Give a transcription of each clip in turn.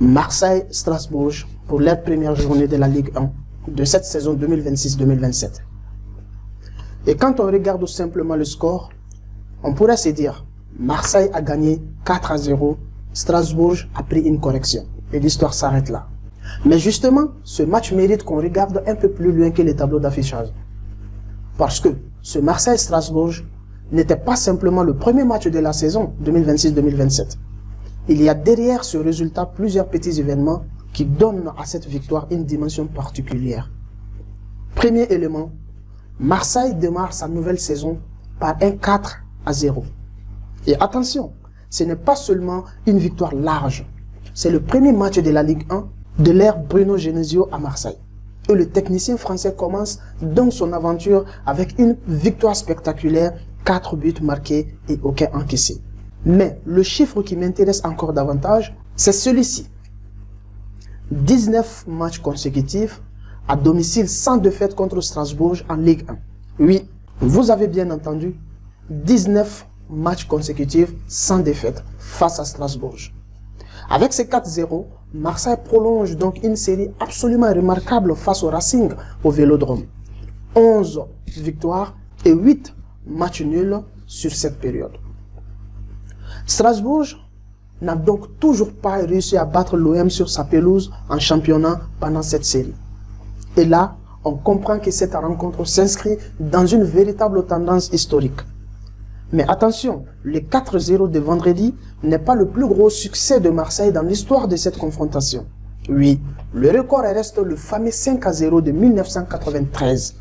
Marseille-Strasbourg pour la première journée de la Ligue 1 de cette saison 2026-2027. Et quand on regarde simplement le score, on pourrait se dire Marseille a gagné 4-0, Strasbourg a pris une correction. Et l'histoire s'arrête là. Mais justement, ce match mérite qu'on regarde un peu plus loin que les tableaux d'affichage. Parce que ce Marseille-Strasbourg n'était pas simplement le premier match de la saison 2026-2027. Il y a derrière ce résultat plusieurs petits événements qui donnent à cette victoire une dimension particulière. Premier élément, Marseille démarre sa nouvelle saison par un 4-0. Et attention, ce n'est pas seulement une victoire large. C'est le premier match de la Ligue 1 de l'ère Bruno Genesio à Marseille. Et le technicien français commence donc son aventure avec une victoire spectaculaire, 4 buts marqués et aucun encaissé. Mais le chiffre qui m'intéresse encore davantage, c'est celui-ci. 19 matchs consécutifs à domicile sans défaite contre Strasbourg en Ligue 1. Oui, vous avez bien entendu, 19 matchs consécutifs sans défaite face à Strasbourg. Avec ces 4-0, Marseille prolonge donc une série absolument remarquable face au Racing au Vélodrome. 11 victoires et 8 matchs nuls sur cette période. Strasbourg n'a donc toujours pas réussi à battre l'OM sur sa pelouse en championnat pendant cette série. Et là, on comprend que cette rencontre s'inscrit dans une véritable tendance historique. Mais attention, le 4-0 de vendredi n'est pas le plus gros succès de Marseille dans l'histoire de cette confrontation. Oui, le record reste le fameux 5-0 de 1993.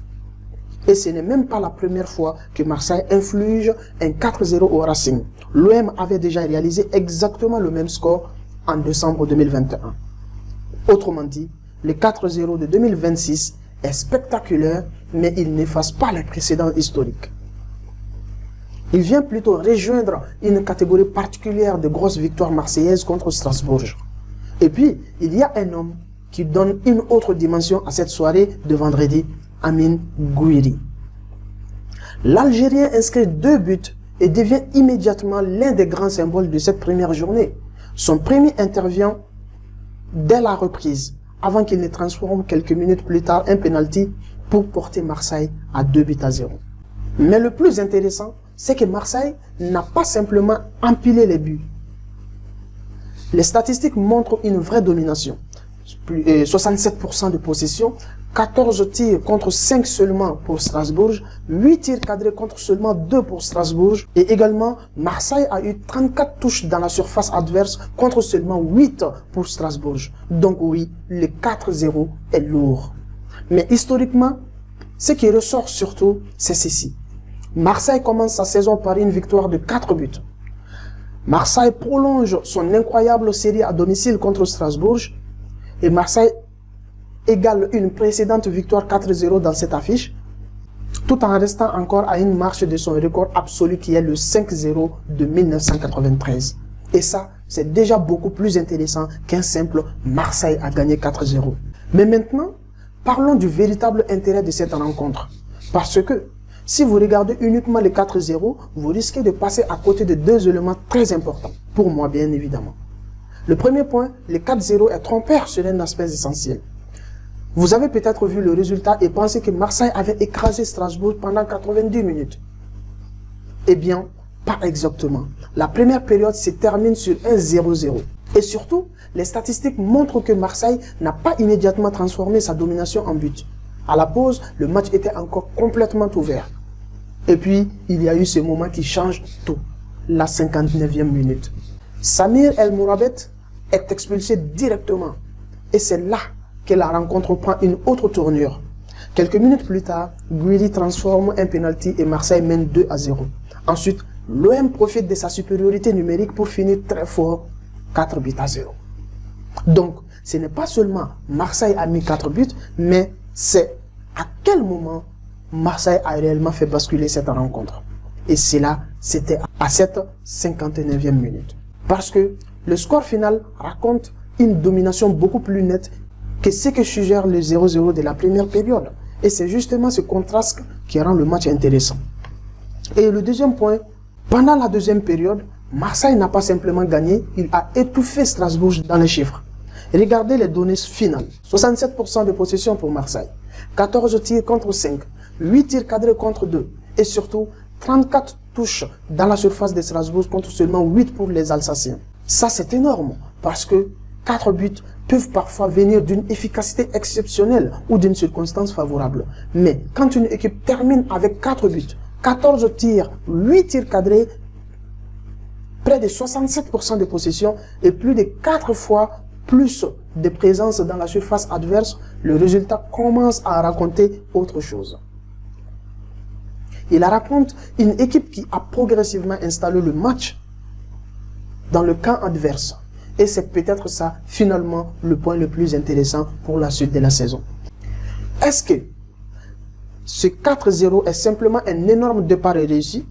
Et ce n'est même pas la première fois que Marseille inflige un 4-0 au Racing. L'OM avait déjà réalisé exactement le même score en décembre 2021. Autrement dit, le 4-0 de 2026 est spectaculaire, mais il n'efface pas les précédents historiques. Il vient plutôt rejoindre une catégorie particulière de grosses victoires marseillaises contre Strasbourg. Et puis, il y a un homme qui donne une autre dimension à cette soirée de vendredi, Amine Gouiri. L'Algérien inscrit 2 buts et devient immédiatement l'un des grands symboles de cette première journée. Son premier intervient dès la reprise, avant qu'il ne transforme quelques minutes plus tard un penalty pour porter Marseille à 2-0. Mais le plus intéressant, c'est que Marseille n'a pas simplement empilé les buts. Les statistiques montrent une vraie domination. 67% de possession, 14 tirs contre 5 seulement pour Strasbourg, 8 tirs cadrés contre seulement 2 pour Strasbourg. Et également, Marseille a eu 34 touches dans la surface adverse contre seulement 8 pour Strasbourg. Donc oui, le 4-0 est lourd. Mais historiquement, ce qui ressort surtout, c'est ceci. Marseille commence sa saison par une victoire de 4 buts. Marseille prolonge son incroyable série à domicile contre Strasbourg. Et Marseille égale une précédente victoire 4-0 dans cette affiche, tout en restant encore à une marche de son record absolu qui est le 5-0 de 1993. Et ça, c'est déjà beaucoup plus intéressant qu'un simple Marseille a gagné 4-0. Mais maintenant, parlons du véritable intérêt de cette rencontre. Parce que, si vous regardez uniquement les 4-0, vous risquez de passer à côté de 2 éléments très importants. Pour moi, bien évidemment. Le premier point, le 4-0 est trompeur sur un aspect essentiel. Vous avez peut-être vu le résultat et pensé que Marseille avait écrasé Strasbourg pendant 90 minutes. Eh bien, pas exactement. La première période se termine sur un 0-0. Et surtout, les statistiques montrent que Marseille n'a pas immédiatement transformé sa domination en but. À la pause, le match était encore complètement ouvert. Et puis, il y a eu ce moment qui change tout. La 59e minute. Samir El Mourabet est expulsé directement. Et c'est là que la rencontre prend une autre tournure. Quelques minutes plus tard, Gouiri transforme un penalty et Marseille mène 2-0. Ensuite, l'OM profite de sa supériorité numérique pour finir très fort, 4-0. Donc, ce n'est pas seulement Marseille a mis 4 buts, mais c'est à quel moment Marseille a réellement fait basculer cette rencontre. Et cela, c'était à cette 59e minute. Parce que le score final raconte une domination beaucoup plus nette que ce que suggère le 0-0 de la première période. Et c'est justement ce contraste qui rend le match intéressant. Et le deuxième point, pendant la deuxième période, Marseille n'a pas simplement gagné, il a étouffé Strasbourg dans les chiffres. Regardez les données finales. 67% de possession pour Marseille, 14 tirs contre 5, 8 tirs cadrés contre 2 et surtout 34 touches dans la surface de Strasbourg contre seulement 8 pour les Alsaciens. Ça, c'est énorme parce que 4 buts peuvent parfois venir d'une efficacité exceptionnelle ou d'une circonstance favorable. Mais quand une équipe termine avec 4 buts, 14 tirs, 8 tirs cadrés, près de 67% de possession et plus de 4 fois plus de présence dans la surface adverse, le résultat commence à raconter autre chose. Il raconte une équipe qui a progressivement installé le match dans le camp adverse. Et c'est peut-être ça, finalement, le point le plus intéressant pour la suite de la saison. Est-ce que ce 4-0 est simplement un énorme départ réussi?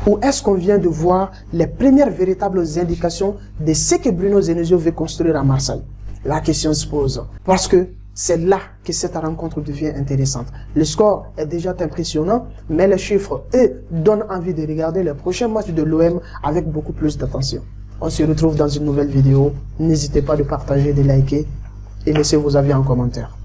Ou est-ce qu'on vient de voir les premières véritables indications de ce que Bruno Genesio veut construire à Marseille? La question se pose. Parce que c'est là que cette rencontre devient intéressante. Le score est déjà impressionnant, mais les chiffres, eux, donnent envie de regarder les prochains matchs de l'OM avec beaucoup plus d'attention. On se retrouve dans une nouvelle vidéo. N'hésitez pas de partager, de liker et laissez vos avis en commentaire.